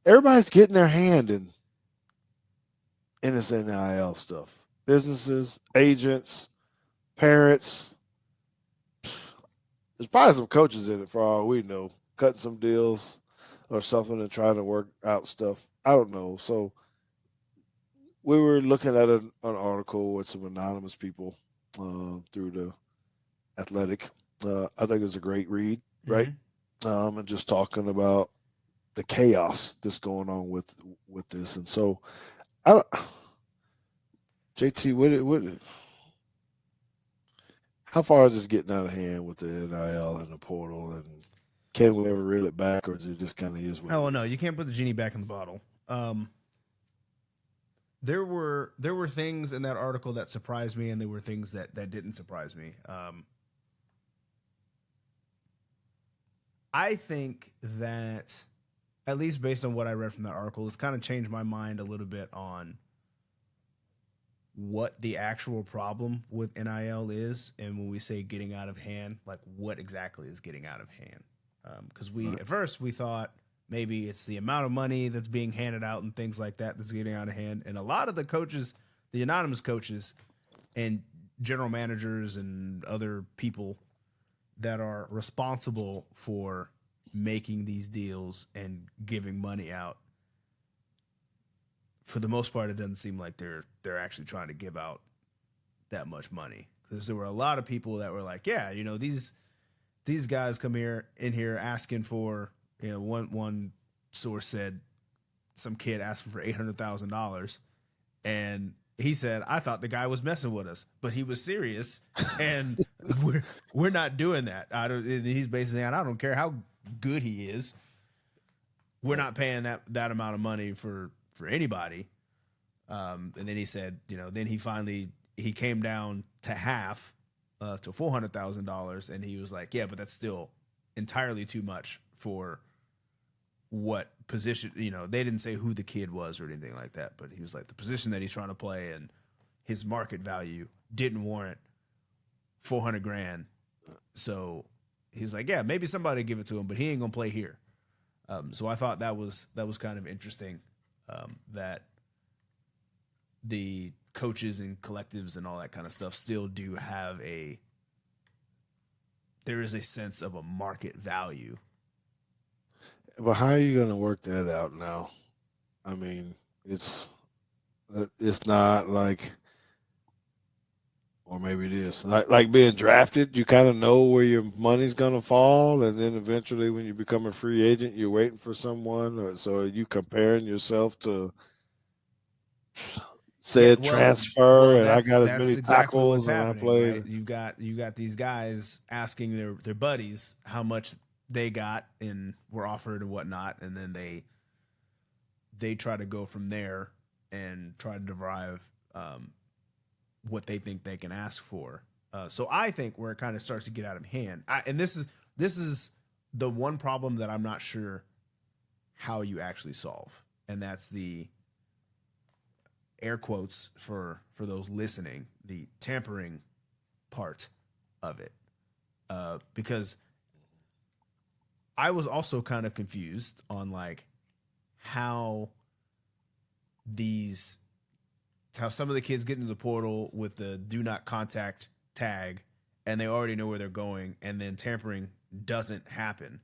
everybody's getting their hand in this NIL stuff. Businesses, agents, parents. There's probably some coaches in it for all we know, cutting some deals or something and trying to work out stuff. I don't know. So we were looking at an article with some anonymous people through the Athletic. I think it was a great read, right? Mm-hmm. And just talking about the chaos that's going on with this. And so, I don't, JT, how far is this getting out of hand with the NIL and the portal? And can we ever reel it back, or is it just kind of is what it Oh no, is? you can't put the genie back in the bottle. There were things in that article that surprised me, and there were things that didn't surprise me. I think that, at least based on what I read from that article, it's kind of changed my mind a little bit on what the actual problem with NIL is, and when we say getting out of hand, like what exactly is getting out of hand? Because we Right. at first we thought maybe it's the amount of money that's being handed out and things like that that's getting out of hand, and a lot of the coaches, the anonymous coaches, and general managers and other people that are responsible for making these deals and giving money out, for the most part, it doesn't seem like they're actually trying to give out that much money. Because there were a lot of people that were like, yeah, these guys come here in here asking for, one source said some kid asked for $800,000, and he said, I thought the guy was messing with us, but he was serious, and we're not doing that. I don't. He's basically saying, I don't care how good he is, we're not paying that amount of money for anybody. And then he said, then he came down to half, to $400,000, and he was like, yeah, but that's still entirely too much for what position. They didn't say who the kid was or anything like that, but he was like, the position that he's trying to play and his market value didn't warrant 400 grand. So he was like, yeah, maybe somebody give it to him, but he ain't gonna play here. So I thought that was kind of interesting, that the coaches and collectives and all that kind of stuff still do have there is a sense of a market value. But how are you going to work that out now? I mean, it's not like, or maybe it is like being drafted. You kind of know where your money's going to fall, and then eventually, when you become a free agent, you're waiting for someone. Or so are you comparing yourself to Yeah, said well, transfer, and I that's got as that's many exactly what's tackles, and I happening, played. right? You got these guys asking their buddies how much they got and were offered and whatnot, and then they try to go from there and try to derive, what they think they can ask for. So I think where it kind of starts to get out of hand, and this is the one problem that I'm not sure how you actually solve, and that's the air quotes for those listening, the tampering part of it, because I was also kind of confused on like how these how some of the kids get into the portal with the do not contact tag, and they already know where they're going, and then tampering doesn't happen.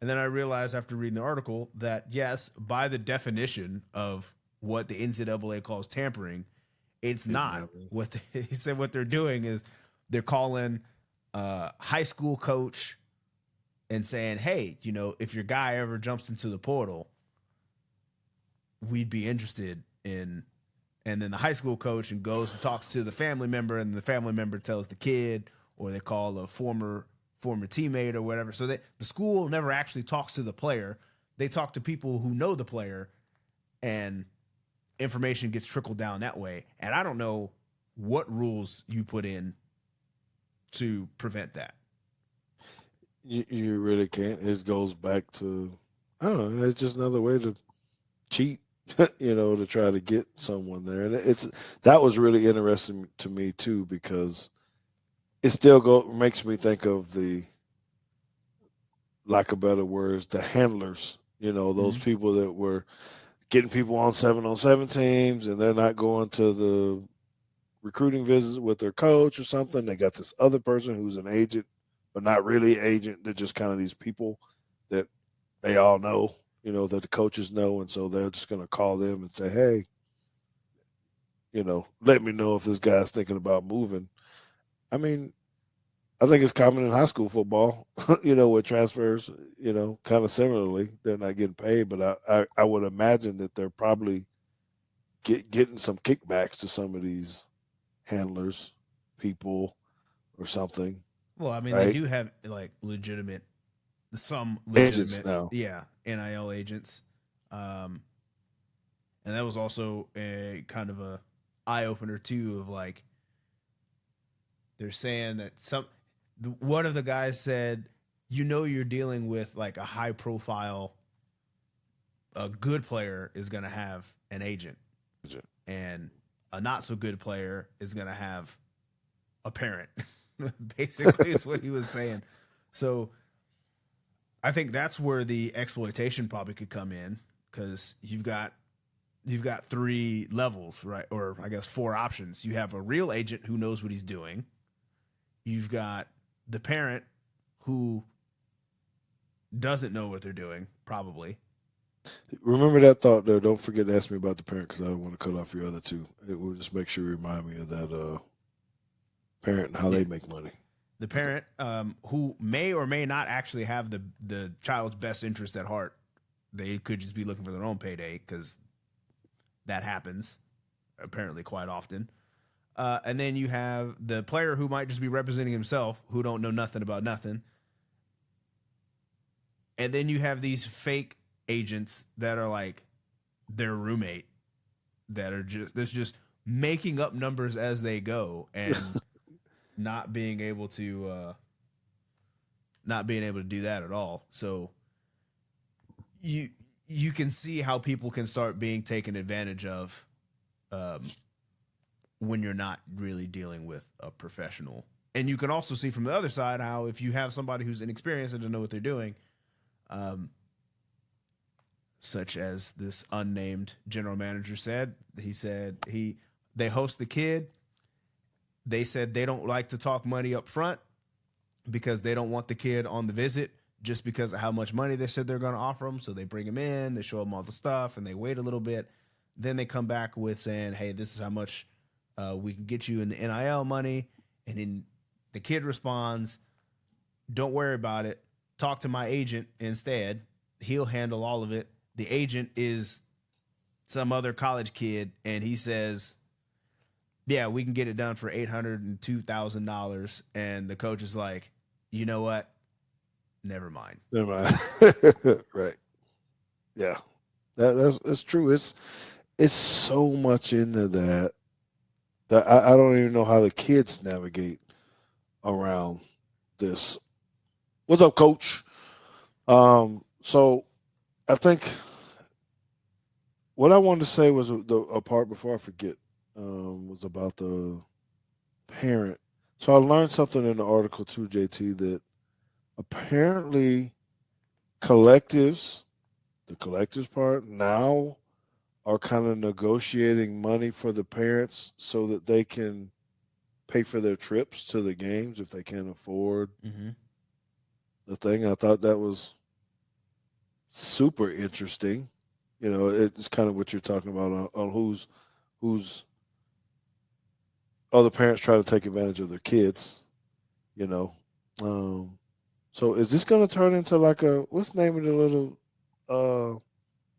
And then I realized after reading the article that yes, by the definition of what the NCAA calls tampering, it's Didn't not happen. what he said. What they're doing is they're calling a high school coach and saying, "Hey, if your guy ever jumps into the portal, we'd be interested in." And then the high school coach and goes and talks to the family member, and the family member tells the kid, or they call a former teammate or whatever. So the school never actually talks to the player. They talk to people who know the player, and information gets trickled down that way. And I don't know what rules you put in to prevent that. You really can't. It goes back to, I don't know. It's just another way to cheat, to try to get someone there. And that was really interesting to me too, because it still makes me think of the, lack of better words, the handlers, Those Mhm. people that were getting people on 7 teams, and they're not going to the recruiting visits with their coach or something. They got this other person who's an agent, but not really an agent. They're just kind of these people that they all know, that the coaches know, and so they're just going to call them and say, "Hey, let me know if this guy's thinking about moving." I mean, I think it's common in high school football, with transfers, kind of similarly. They're not getting paid, but I would imagine that they're probably getting some kickbacks to some of these handlers, people, or something, Well, I mean, they right? do have like some Agents legitimate, now. yeah, NIL agents, um, and that was also a kind of a eye opener too. Of like, they're saying that one of the guys said, you're dealing with like a high profile, a good player is going to have an agent, and a not so good player is going to have a parent. Basically, is what he was saying. So I think that's where the exploitation probably could come in, because you've got three levels, right? Or I guess four options. You have a real agent who knows what he's doing. You've got the parent who doesn't know what they're doing, probably. Remember that thought though. Don't forget to ask me about the parent because I don't want to cut off your other two. It will just make sure you remind me of that parent and how Yeah. they make money. The Okay. parent, who may or may not actually have the child's best interest at heart. They could just be looking for their own payday, because that happens apparently quite often. And then you have the player who might just be representing himself, who don't know nothing about nothing. And then you have these fake agents that are like their roommate, that are just making up numbers as they go, and not being able to do that at all. So you you can see how people can start being taken advantage of, um, when you're not really dealing with a professional. And you can also see from the other side how, if you have somebody who's inexperienced and doesn't know what they're doing, um, such as this unnamed general manager said, they host the kid. They said they don't like to talk money up front, because they don't want the kid on the visit just because of how much money they said they're going to offer him. So they bring him in, they show him all the stuff, and they wait a little bit. Then they come back with saying, "Hey, this is how much we can get you in the NIL money." And then the kid responds, "Don't worry about it. Talk to my agent instead. He'll handle all of it." The agent is some other college kid, and he says, "Yeah, we can get it done for $802,000." And the coach is like, "You know what? Never mind." Never mind. Right. Yeah. That's true. It's so much into that I don't even know how the kids navigate around this. What's up, coach? So I think what I wanted to say was a part before I forget, was about the parent. So I learned something in the article too, JT, that apparently collectives, the collectives part now are kind of negotiating money for the parents so that they can pay for their trips to the games if they can't afford Mm-hmm. the thing. I thought that was super interesting. It's kind of what you're talking about on who's other parents trying to take advantage of their kids. You know, um, so is this going to turn into like a what's the name of the little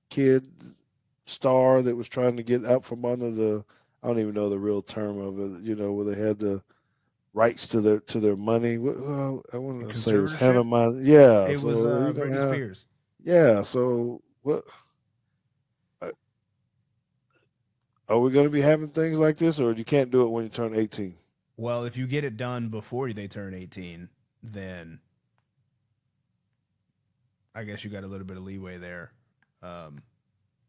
kid star that was trying to get out from under the I don't even know the real term of it. Where they had the rights to their money. I want to say it was Hannah Conservatorship? Mon. Yeah. It was So are you Britney gonna have? Spears. Yeah. So what? uh, Are we going to be having things like this, or you can't do it when you turn 18? Well, if you get it done before they turn 18, then I guess you got a little bit of leeway there. Um,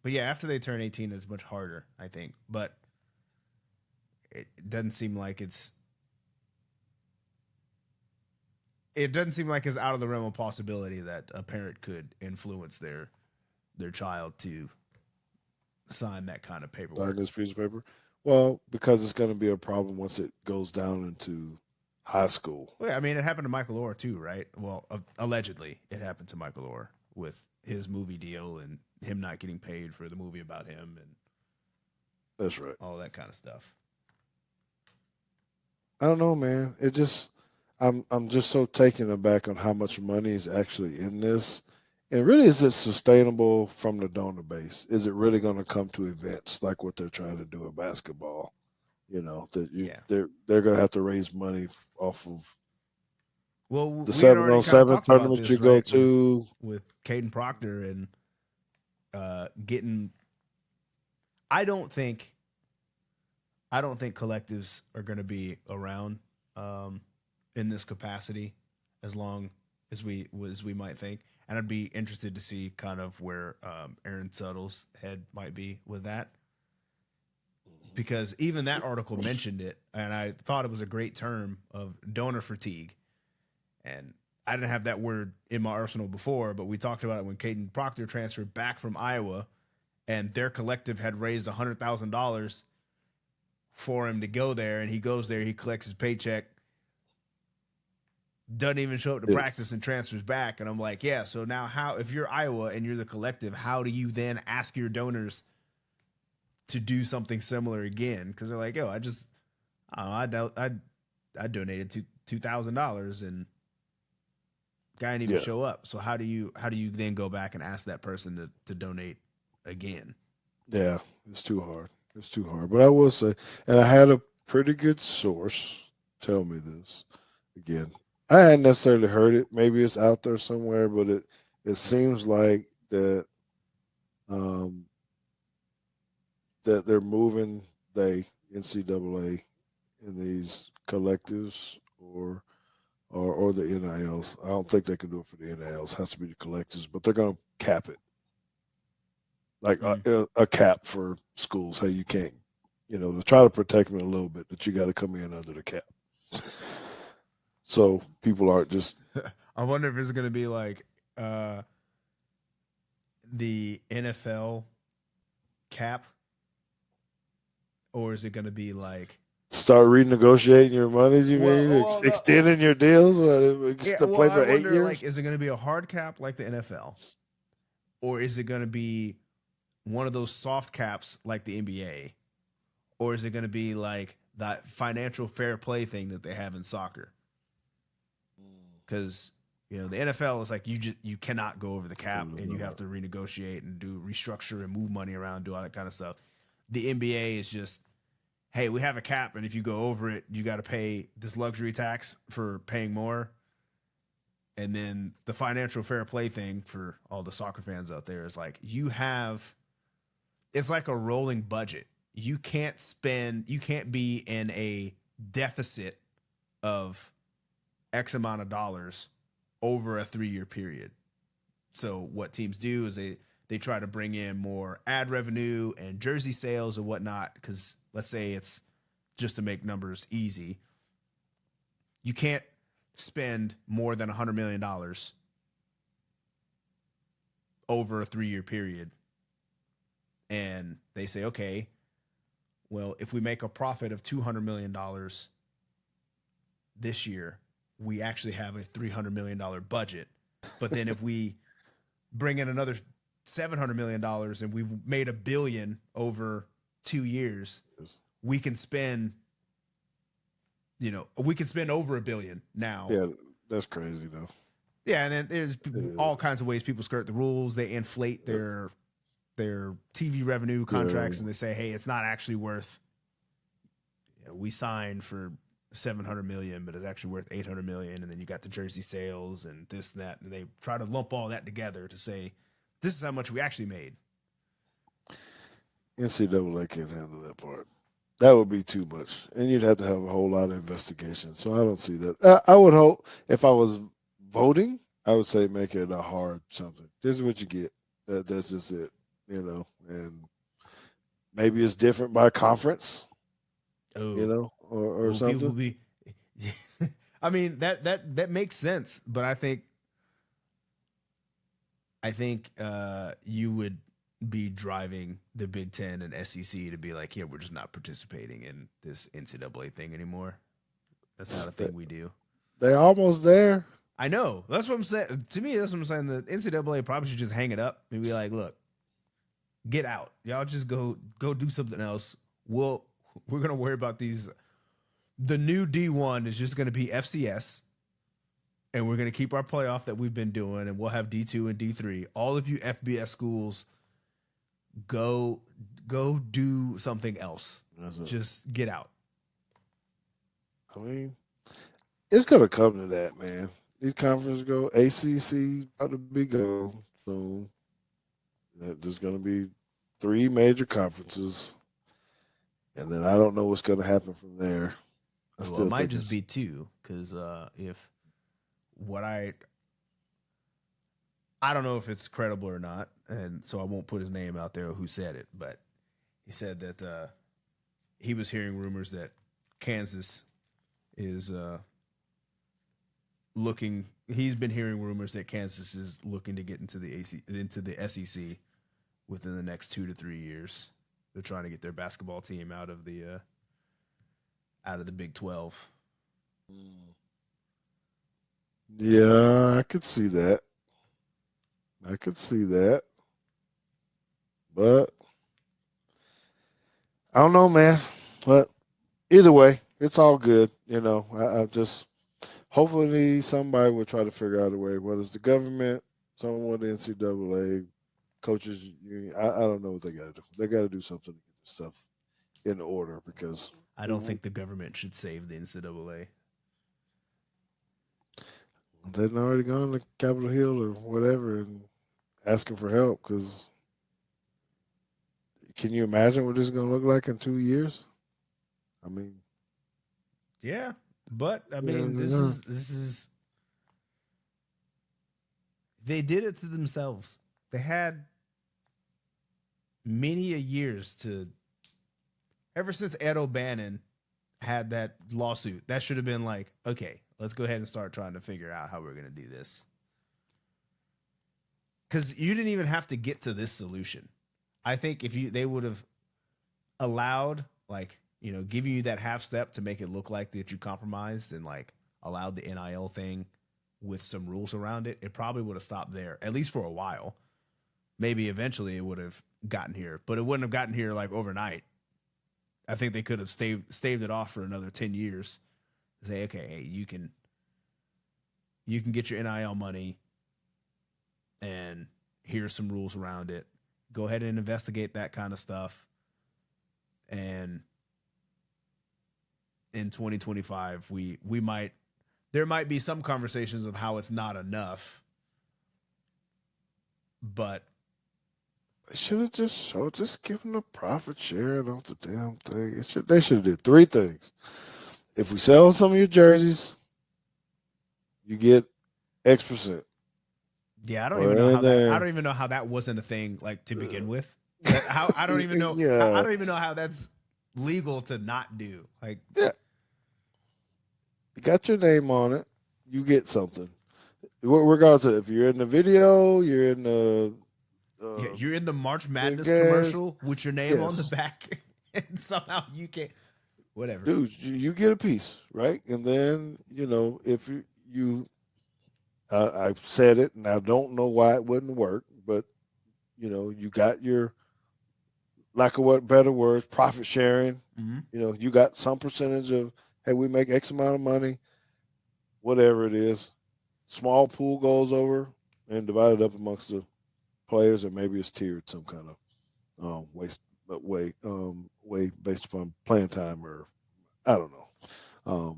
but yeah, after they turn 18, it's much harder, I think. But it doesn't seem like it's out of the realm of possibility that a parent could influence their their child to sign that kind of Sign paperwork. this piece of paper. Well, because it's going to be a problem once it goes down into high school. Well, yeah, I mean, it happened to Michael Orr too, right? Well, allegedly, it happened to Michael Orr with his movie deal and him not getting paid for the movie about him and That's right. all that kind of stuff. I don't know, man. It just I'm just so taken aback on how much money is actually in this. And really, is it sustainable from the donor base? Is it really going to come to events like what they're trying to do in basketball? You know that Yeah. they're going to have to raise money off of Well, the we had 7 already on kind of 7 talked about tournaments this, you go right? to. With Caden Proctor and getting. I don't think. I don't think collectives are going to be around in this capacity as long as we might think. And I'd be interested to see kind of where Aaron Suttle's head might be with that, because even that article mentioned it, and I thought it was a great term of donor fatigue. And I didn't have that word in my arsenal before, but we talked about it when Caden Proctor transferred back from Iowa, and their collective had raised $100,000 for him to go there, and he goes there, he collects his paycheck, doesn't even show up to Yeah, practice and transfers back. And I'm like, yeah, so now how, if you're Iowa and you're the collective, how do you then ask your donors to do something similar again? Because they're like, yo, I don't know, I donated $2,000 and guy didn't even yeah, show up. So how do you then go back and ask that person to donate again? yeah. It's too hard. It's too hard. But I will say, and I had a pretty good source tell me this again. I hadn't necessarily heard it. Maybe it's out there somewhere, but it seems like um, that they're moving the NCAA in these collectives or the NILs. I don't think they can do it for the NILs. It has to be the collectives, but they're going to cap it, like Mm. a cap for schools. Hey, you can't, to try to protect them a little bit, that you got to come in under the cap. So people aren't just I wonder if it's going to be like uh, the NFL cap, or is it going to be like, start renegotiating your money. You mean no, extending your deals? yeah, To well, play I for eight wonder, like, years? is it going to be a hard cap like the NFL, or is it going to be one of those soft caps like the NBA, or is it going to be like that financial fair play thing that they have in soccer? Because the NFL is like, you cannot go over the cap and you have to renegotiate and do restructure and move money around, do all that kind of stuff. The NBA is just, hey, we have a cap, and if you go over it, you got to pay this luxury tax for paying more. And then the financial fair play thing for all the soccer fans out there is like, it's like a rolling budget. You can't be in a deficit of X amount of dollars over a 3-year period. So what teams do is they try to bring in more ad revenue and jersey sales and whatnot. Because let's say it's just to make numbers easy, you can't spend more than $100 million over a 3-year period. And they say, okay, well, if we make a profit of $200 million this year, we actually have a $300 million budget. But then if we bring in another $700 million and we've made $1 billion over 2 years, we can spend, over $1 billion now. Yeah, that's crazy though. Yeah, and then there's all kinds of ways people skirt the rules. They inflate their TV revenue contracts, and they say, hey, it's not actually worth, we signed for 700 million, but it's actually worth 800 million. And then you got the jersey sales and this and that. And they try to lump all that together to say, this is how much we actually made. NCAA can't handle that part. That would be too much, and you'd have to have a whole lot of investigation. So I don't see that. I would hope if I was voting, I would say make it a hard something. This is what you get. That's just it, and maybe it's different by conference, Oh, or well, people something. will be. I mean, that makes sense, but I think I think you would be driving the Big Ten and SEC to be like, yeah, we're just not participating in this NCAA thing anymore. That's not a thing we do. They almost there. I know. That's what I'm saying. To me, that's what I'm saying. The NCAA probably should just hang it up and be like, look, get out. Y'all just go do something else. We're gonna worry about these. The new D1 is just gonna be FCS, and we're gonna keep our playoff that we've been doing, and we'll have D2 and D3. All of you FBS schools, go do something else. Just get out. I mean, it's gonna come to that, man. These conferences go. ACC about to be gone soon. There's gonna be 3 major conferences, and then I don't know what's gonna happen from there. Well, it might just be 2 because if what I don't know if it's credible or not, and so I won't put his name out there who said it, but he said that he was hearing rumors that Kansas is looking. He's been hearing rumors that Kansas is looking to get into the SEC within the next 2 to 3 years. They're trying to get their basketball team out of the Big 12. Yeah, I could see that. But I don't know, man. But either way, it's all good. I just hopefully somebody will try to figure out a way, whether it's the government, someone the NCAA, coaches union. I don't know what they got to do. They got to do something to get this stuff in order because I don't think the government should save the NCAA. they've already gone to Capitol Hill or whatever and asking for help. Because can you imagine what this is going to look like in 2 years? I mean, yeah, but I mean, this is they did it to themselves. They had many a years to. Ever since Ed O'Bannon had that lawsuit, that should have been like, okay, let's go ahead and start trying to figure out how we're going to do this. Because you didn't even have to get to this solution. I think if they would have allowed, giving you that half step to make it look like that you compromised and allowed the NIL thing with some rules around it, it probably would have stopped there, at least for a while. Maybe eventually it would have gotten here, but it wouldn't have gotten here overnight. I think they could have staved it off for another 10 years. Say, okay, hey, you can get your NIL money, and here's some rules around it. Go ahead and investigate that kind of stuff. And in 2025, there might be some conversations of how it's not enough, but they should have just given the profit sharing off the damn thing. They should have did 3 things. If we sell some of your jerseys, you get X%. Yeah, I don't even know how that wasn't a thing to begin with. I don't even know. Yeah. I don't even know how that's legal to not do. Yeah, you got your name on it, you get something. Regardless of if you're in the video, you're in the. You're in the March Madness commercial with your name on the back, and somehow you can't. Whatever, dude, you get a piece, right? And then if you I've said it, and I don't know why it wouldn't work, but you got your, lack of what better words, profit sharing. Mm-hmm. You got some percentage of, hey, we make X amount of money, whatever it is. Small pool goes over and divided up amongst the players, or maybe it's tiered some kind of way based upon playing time, or I don't know.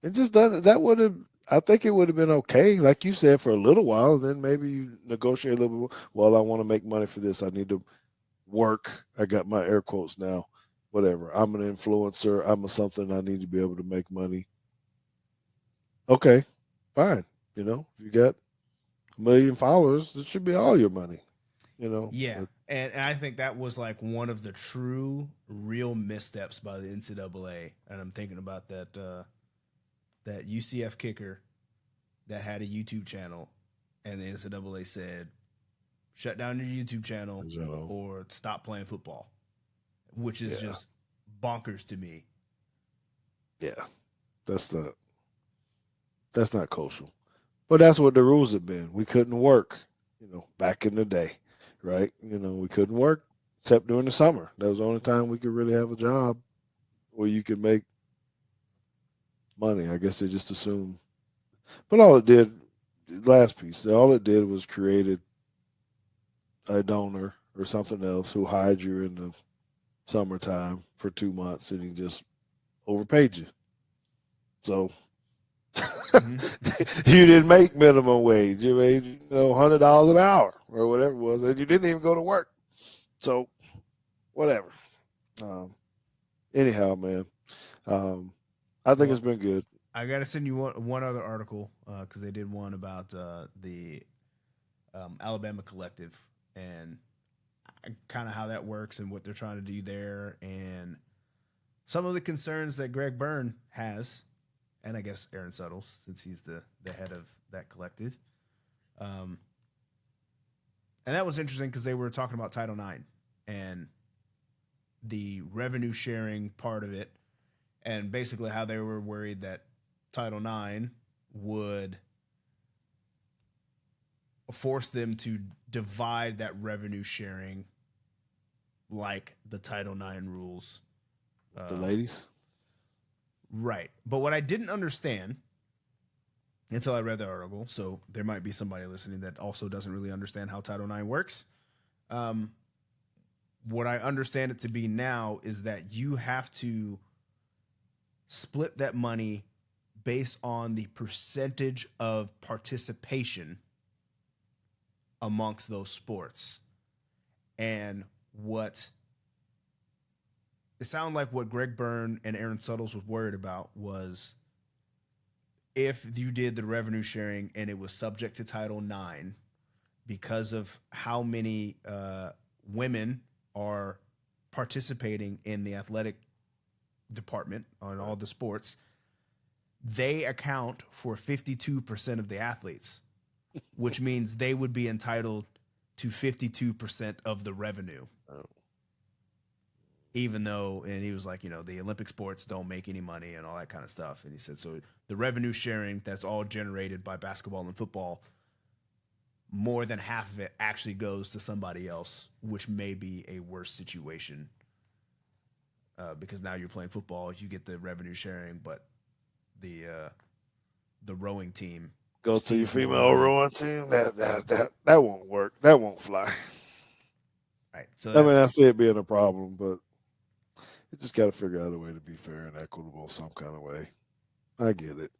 And just done that would have. I think it would have been okay, like you said, for a little while. Then maybe you negotiate a little bit more. Well, I want to make money for this. I need to work. I got my air quotes now. Whatever. I'm an influencer. I'm a something. I need to be able to make money. Okay, fine. If you got 1 million followers, it should be all your money. Yeah, and I think that was one of the true, real missteps by the NCAA. And I'm thinking about that UCF kicker that had a YouTube channel, and the NCAA said, shut down your YouTube channel You know, or stop playing football, which is yeah, just bonkers to me. yeah. That's not kosher. But that's what the rules have been. We couldn't work, back in the day, right? We couldn't work except during the summer. That was the only time we could really have a job where you could make money. I guess they just assumed. But all it did, last piece, all it did was created a donor or something else who hired you in the summertime for 2 months and he just overpaid you. So Mm-hmm. you didn't make minimum wage. You made $100 an hour or whatever it was, and you didn't even go to work. So whatever. Um, anyhow, man, I think Well, it's been good. I got to send you one other article because they did one about the Alabama Collective and kind of how that works and what they're trying to do there and some of the concerns that Greg Byrne has, and I guess Aaron Suttles, since he's the head of that collective. And that was interesting because they were talking about Title IX and the revenue sharing part of it, and basically how they were worried that Title IX would force them to divide that revenue sharing like the Title IX rules. The ladies. Right. But what I didn't understand until I read the article, so there might be somebody listening that also doesn't really understand how Title IX works. What I understand it to be now is that you have to split that money based on the percentage of participation amongst those sports. And what it sounded like what Greg Byrne and Aaron Suttles was worried about was if you did the revenue sharing and it was subject to Title IX because of how many women are participating in the athletic department on all the sports, they account for 52% of the athletes, which means they would be entitled to 52% of the revenue. Oh. Even though, and he was like, the Olympic sports don't make any money and all that kind of stuff. And he said, so the revenue sharing that's all generated by basketball and football, more than half of it actually goes to somebody else, which may be a worse situation. Because now you're playing football, you get the revenue sharing, but the rowing team Go to your sees more female money. rowing team. That won't work. That won't fly. Right. So I mean, I see it being a problem, but you just got to figure out a way to be fair and equitable some kind of way. I get it.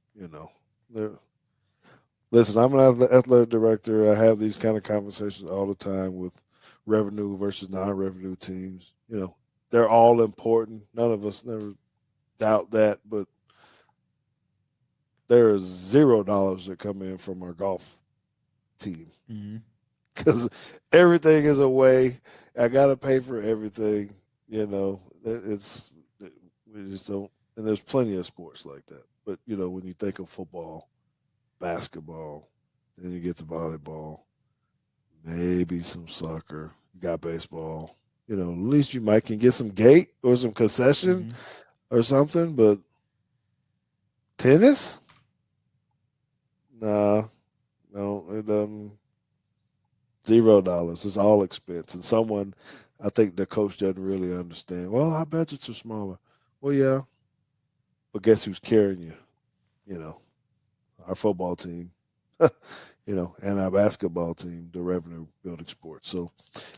Listen, I'm an athletic director. I have these kind of conversations all the time with revenue versus non-revenue teams. They're all important. None of us never doubt that, but there is $0 that come in from our golf team because everything is away. I got to pay for everything. It's we just don't. And there's plenty of sports like that. But when you think of football, basketball, then you get to volleyball, maybe some soccer. You got baseball. At least you might can get some gate or some concession or something. But tennis, nah, no, it doesn't. $0. It's all expense. And someone, I think the coach doesn't really understand. Well, our budgets are smaller. Well, yeah, but guess who's carrying you? Our football team, and our basketball team, the revenue building sports. So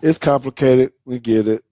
it's complicated. We get it.